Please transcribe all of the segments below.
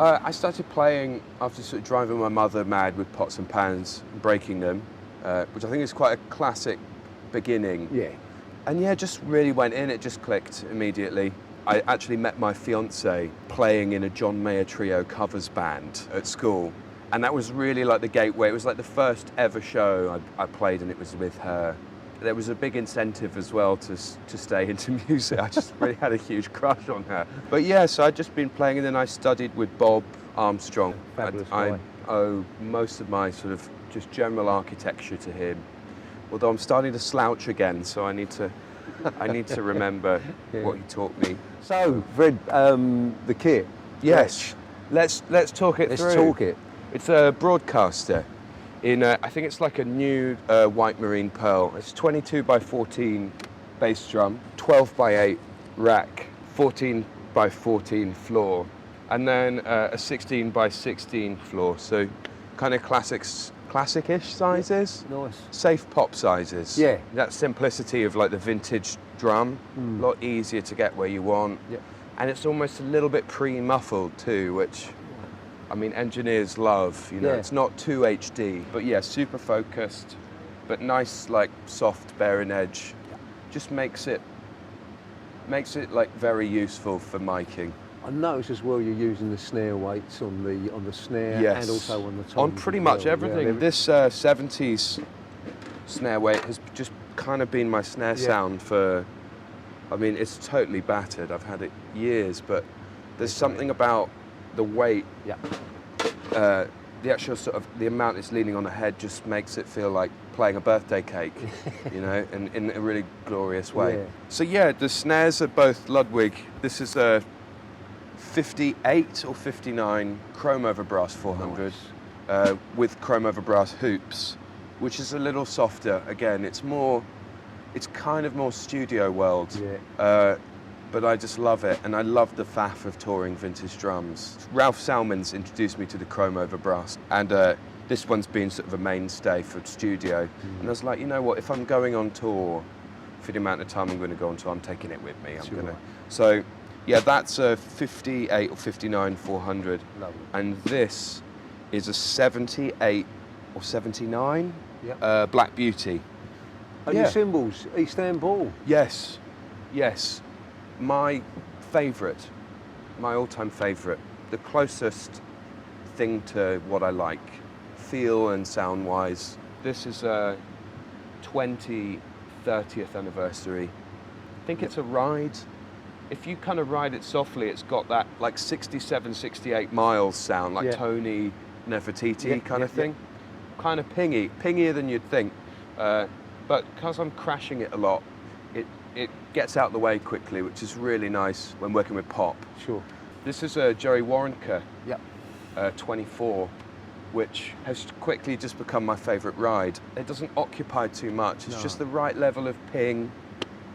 I started playing after sort of driving my mother mad with pots and pans and breaking them, which I think is quite a classic beginning. Yeah. And yeah, just really went in, it just clicked immediately. I actually met my fiance playing in a John Mayer Trio covers band at school. And that was really like the gateway. It was like the first ever show I played, and it was with her. There was a big incentive as well to stay into music. I just really had a huge crush on her. But yeah, so I'd just been playing, and then I studied with Bob Armstrong. Fabulous I guy. owe most of my sort of just general architecture to him. Although I'm starting to slouch again, so I need to remember what he taught me. So, Fred, the kit. Yes, let's talk it through. Let's talk it. It's a Broadkaster in I think it's like a new white marine pearl. It's 22 by 14 bass drum, 12 by 8 rack, 14 by 14 floor, and then a 16 by 16 floor. So kind of classic-ish sizes. Nice. Safe pop sizes. Yeah. That simplicity of like the vintage drum, a lot easier to get where you want. Yeah. And it's almost a little bit pre-muffled too, which, I mean, engineers love, you know. Yeah. It's not too HD, but yeah, super focused, but nice, like soft bearing edge. Just makes it like very useful for miking. I noticed as well you're using the snare weights on the snare Yes. and also on the toms. On pretty as much well. everything. Yeah, This 70s snare weight has just kind of been my snare sound for, I mean, it's totally battered. I've had it years, but there's something about the weight, Yeah. the actual sort of, the amount it's leaning on the head just makes it feel like playing a birthday cake, you know, in a really glorious way. Yeah. So yeah, the snares are both Ludwig. This is a 58 or 59 chrome over brass 400 with chrome over brass hoops, which is a little softer. Again, it's kind of more studio world. Yeah. But I just love it, and I love the faff of touring vintage drums. Ralph Salmons introduced me to the chrome over brass, and this one's been sort of a mainstay for studio. And I was like, you know what, if I'm going on tour, for the amount of time I'm going to go on tour, I'm taking it with me. So yeah, that's a 58 or 59 400. Lovely. And this is a 78 or 79 Yeah. Black Beauty. And your cymbals, Istanbul. Yes, yes. My favourite, my all-time favourite, the closest thing to what I like, feel and sound-wise. This is a 30th anniversary. I think it's a ride. If you kind of ride it softly, it's got that like 67, 68 miles sound, like Tony Nefertiti kind of thing. Kind of pingier than you'd think. But because I'm crashing it a lot, it gets out the way quickly, which is really nice when working with pop. Sure. This is a Jerry Warrenker Yep. 24, which has quickly just become my favourite ride. It doesn't occupy too much. It's just the right level of ping,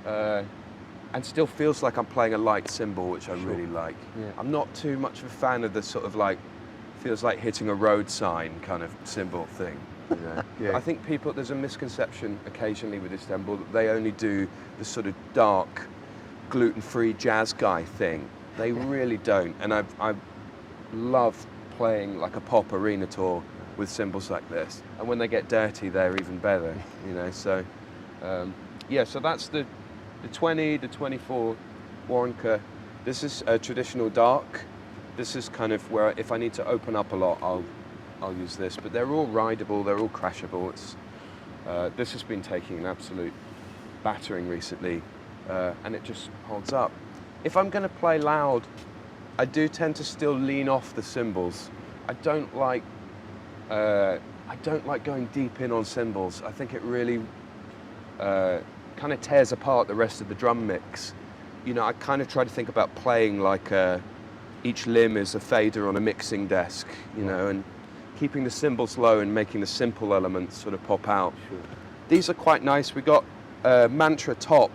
and still feels like I'm playing a light cymbal, which I really like. Yeah. I'm not too much of a fan of the sort of like, feels like hitting a road sign kind of cymbal thing. You know? I think there's a misconception occasionally with Istanbul that they only do the sort of dark, gluten-free jazz guy thing. They really don't. And I love playing like a pop arena tour with cymbals like this. And when they get dirty, they're even better, you know. So, yeah, so that's the 20, the 24 Warrenker. This is a traditional dark. This is kind of where if I need to open up a lot, I'll use this, but they're all rideable, they're all crashable. This has been taking an absolute battering recently, and it just holds up. If I'm going to play loud, I do tend to still lean off the cymbals. I don't like going deep in on cymbals. I think it really kind of tears apart the rest of the drum mix. You know, I kind of try to think about playing like each limb is a fader on a mixing desk, you know, and keeping the cymbals low and making the simple elements sort of pop out. Sure. These are quite nice. We got Mantra top,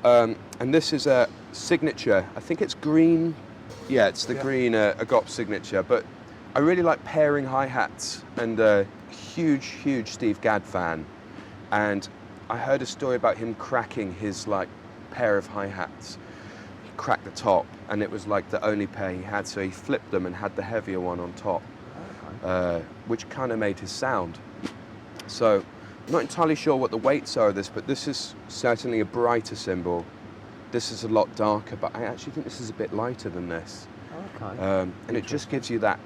and this is a signature. I think it's green. Yeah, it's the green Agop signature. But I really like pairing hi-hats, and huge Steve Gadd fan. And I heard a story about him cracking his like pair of hi-hats. He cracked the top, and it was like the only pair he had, so he flipped them and had the heavier one on top, which kind of made his sound. So I'm not entirely sure what the weights are of this, but this is certainly a brighter cymbal. This is a lot darker, but I actually think this is a bit lighter than this. Okay. And it just gives you that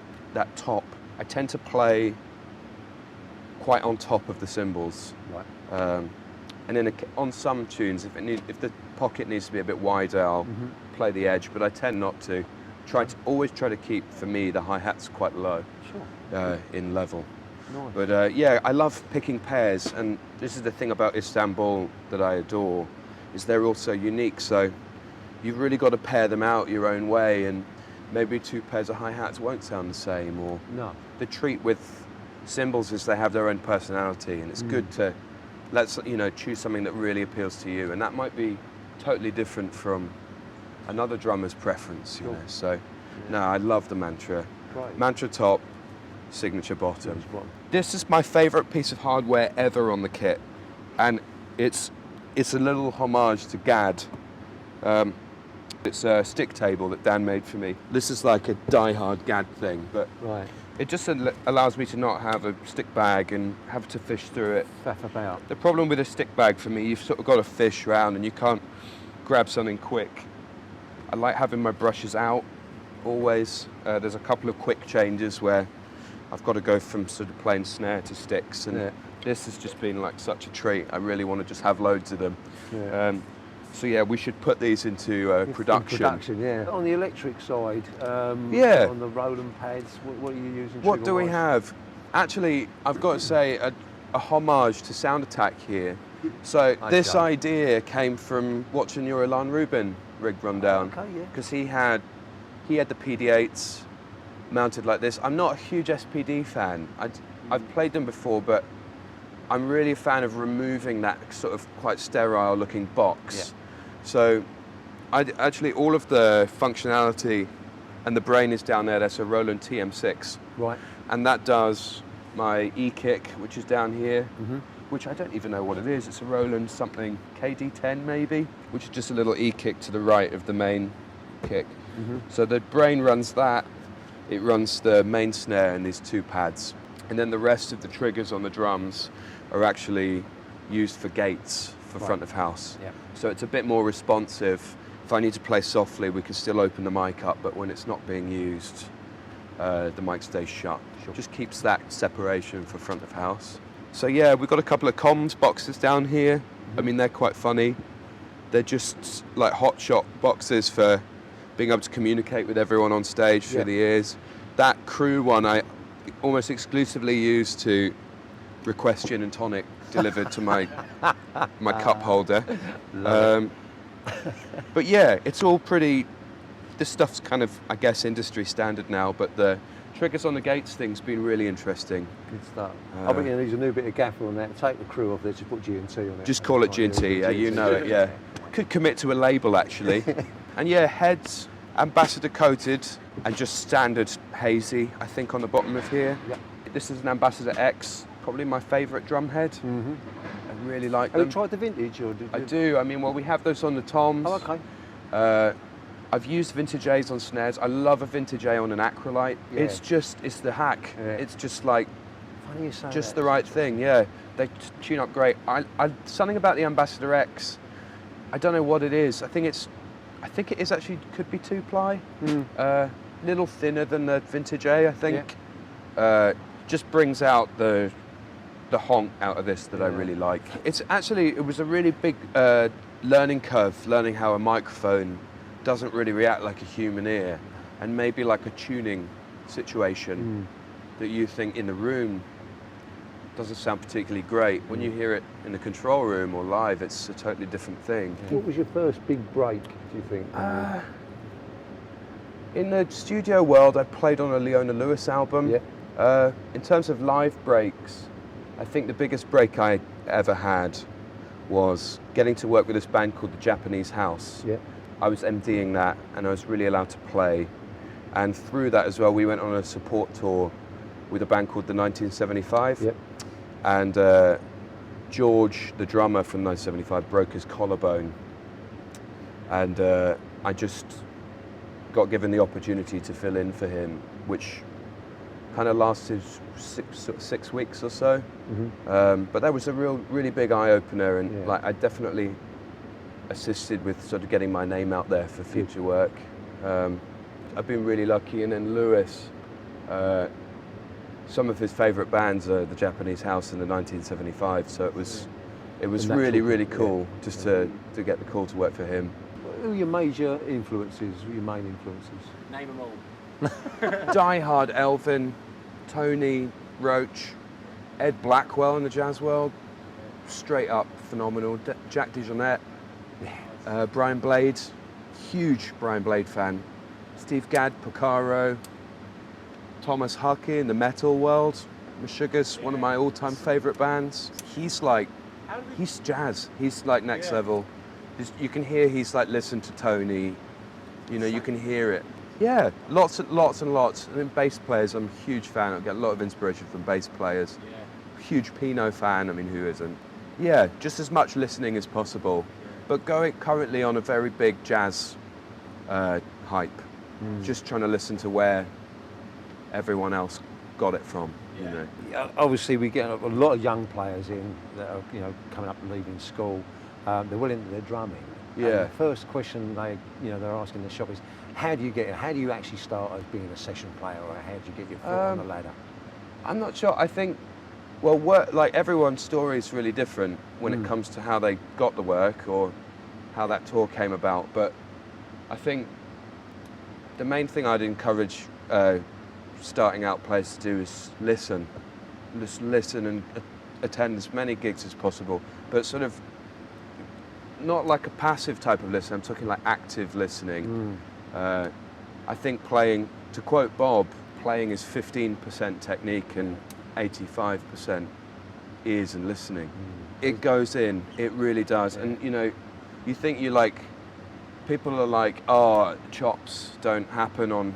top. I tend to play quite on top of the cymbals. Right. And then on some tunes, if the pocket needs to be a bit wider, I'll play the edge, but I tend not to. Always try to keep, for me, the hi-hats quite low. Sure. In level. Nice. But yeah, I love picking pairs, and this is the thing about Istanbul that I adore, is they're all so unique, so you've really got to pair them out your own way, and maybe two pairs of hi-hats won't sound the same, or No. the treat with cymbals is they have their own personality, and it's good to choose something that really appeals to you, and that might be totally different from another drummer's preference, you know. So no, I love the Mantra. Great. Mantra top, signature bottom. Signature bottom. This is my favorite piece of hardware ever on the kit, and it's a little homage to GAD. It's a stick table that Dan made for me. This is like a die-hard GAD thing, but Right. it just allows me to not have a stick bag and have to fish through it. Faff about. The problem with a stick bag for me, you've sort of got to fish around and you can't grab something quick. I like having my brushes out always. There's a couple of quick changes where I've got to go from sort of plain snare to sticks, and this has just been like such a treat. I really want to just have loads of them. Yeah. So yeah, we should put these into production. Production, yeah. On the electric side, Yeah. on the Roland pads, what are you using? What do we have? Actually, I've got to say a homage to Sound Attack here. So this idea came from watching your Ilan Rubin rig rundown. Okay, yeah. Because he had the PD8s mounted like this. I'm not a huge SPD fan. I've played them before, but I'm really a fan of removing that sort of quite sterile looking box. Yeah. So actually all of the functionality and the brain is down there. That's a Roland TM6. Right. And that does my E-kick, which is down here, which I don't even know what it is. It's a Roland something KD10 maybe, which is just a little E-kick to the right of the main kick. So the brain runs that. It runs the main snare and these two pads. And then the rest of the triggers on the drums are actually used for gates for front of house. Yeah. So it's a bit more responsive. If I need to play softly, we can still open the mic up, but when it's not being used, the mic stays shut. Sure. Just keeps that separation for front of house. So yeah, we've got a couple of comms boxes down here. I mean, they're quite funny. They're just like hot shot boxes for being able to communicate with everyone on stage through the ears. That crew one I almost exclusively use to request gin and tonic delivered to my cup holder. But yeah, it's all pretty, this stuff's kind of, I guess, industry standard now, but the triggers on the gates thing's been really interesting. Good stuff. I bet you need a new bit of gaffer on that. Take the crew off there, just put G&T on it. Just call it G&T, yeah, you know it, yeah. Could commit to a label, actually. And yeah, heads, ambassador coated, and just standard hazy, I think, on the bottom of here. Yep. This is an Ambassador X, probably my favourite drum head. I really like them. Have you tried the vintage? Or did you? I do. I mean, well, we have those on the toms. Oh, okay. I've used vintage A's on snares. I love a vintage A on an acrylite. Yeah. It's the hack. Yeah. It's just like, Funny you say just that. the right thing, yeah. They tune up great. Something about the Ambassador X, I don't know what it is. I think it is actually, could be 2-ply. Little thinner than the vintage A, I think. Yeah. Just brings out the honk out of this that I really like. It was a really big learning curve, learning how a microphone doesn't really react like a human ear, and maybe like a tuning situation that you think in the room doesn't sound particularly great. When you hear it in the control room or live, it's a totally different thing. What was your first big break, do you think? In the studio world, I played on a Leona Lewis album. Yeah. In terms of live breaks, I think the biggest break I ever had was getting to work with this band called the Japanese House. Yeah. I was MDing that, and I was really allowed to play. And through that as well, we went on a support tour with a band called the 1975. Yep. And George, the drummer from 1975, broke his collarbone. And I just got given the opportunity to fill in for him, which kind of lasted 6 weeks or so. But that was a really big eye opener, and like I definitely assisted with sort of getting my name out there for future work. I've been really lucky, and then Lewis, some of his favourite bands are the Japanese House in the 1975, so it was really cool just to get the call to work for him. Who are your major influences, your main influences? Name them all. Die Hard, Elvin, Tony, Roach, Ed Blackwell in the jazz world, straight up phenomenal. Jack DeJohnette, Brian Blade, huge Brian Blade fan. Steve Gadd, Porcaro, Thomas Huckey in the metal world. Meshuggah's one of my all-time favourite bands. He's jazz. He's like next level. You can hear he's like listened to Tony. You know, you can hear it. Yeah, lots and lots. I mean, bass players, I'm a huge fan. I get a lot of inspiration from bass players. Huge Pino fan, I mean, who isn't? Yeah, just as much listening as possible. But currently on a very big jazz hype. Just trying to listen to where everyone else got it from, you know. Yeah, obviously, we get a lot of young players in that are, you know, coming up and leaving school. They're well into their drumming. Yeah. And the first question they're asking in the shop is, how do you get in? How do you actually start as being a session player, or how do you get your foot on the ladder? I'm not sure. I think, well, like everyone's story is really different when it comes to how they got the work or how that tour came about. But I think the main thing I'd encourage starting out players to do is listen. Just listen and attend as many gigs as possible, but sort of not like a passive type of listening. I'm talking like active listening. I think playing, to quote Bob, playing is 15% technique and 85% ears and listening. It goes in, it really does. And you know, you think people are like, oh, chops don't happen on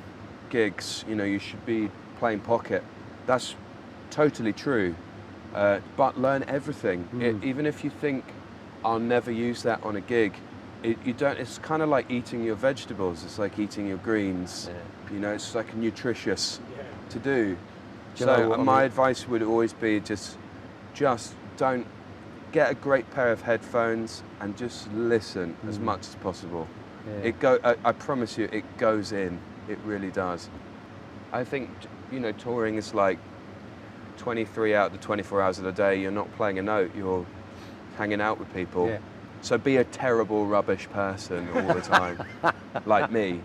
gigs, you know, you should be playing pocket. That's totally true, but learn everything. Even if you think, I'll never use that on a gig, it's kind of like eating your vegetables, it's like eating your greens. You know, it's like nutritious to do. So my advice would always be just don't get a great pair of headphones and just listen as much as possible. I promise you, it goes in. It really does. I think, you know, touring is like 23 out of the 24 hours of the day. You're not playing a note. You're hanging out with people. So be a terrible, rubbish person all the time, like me.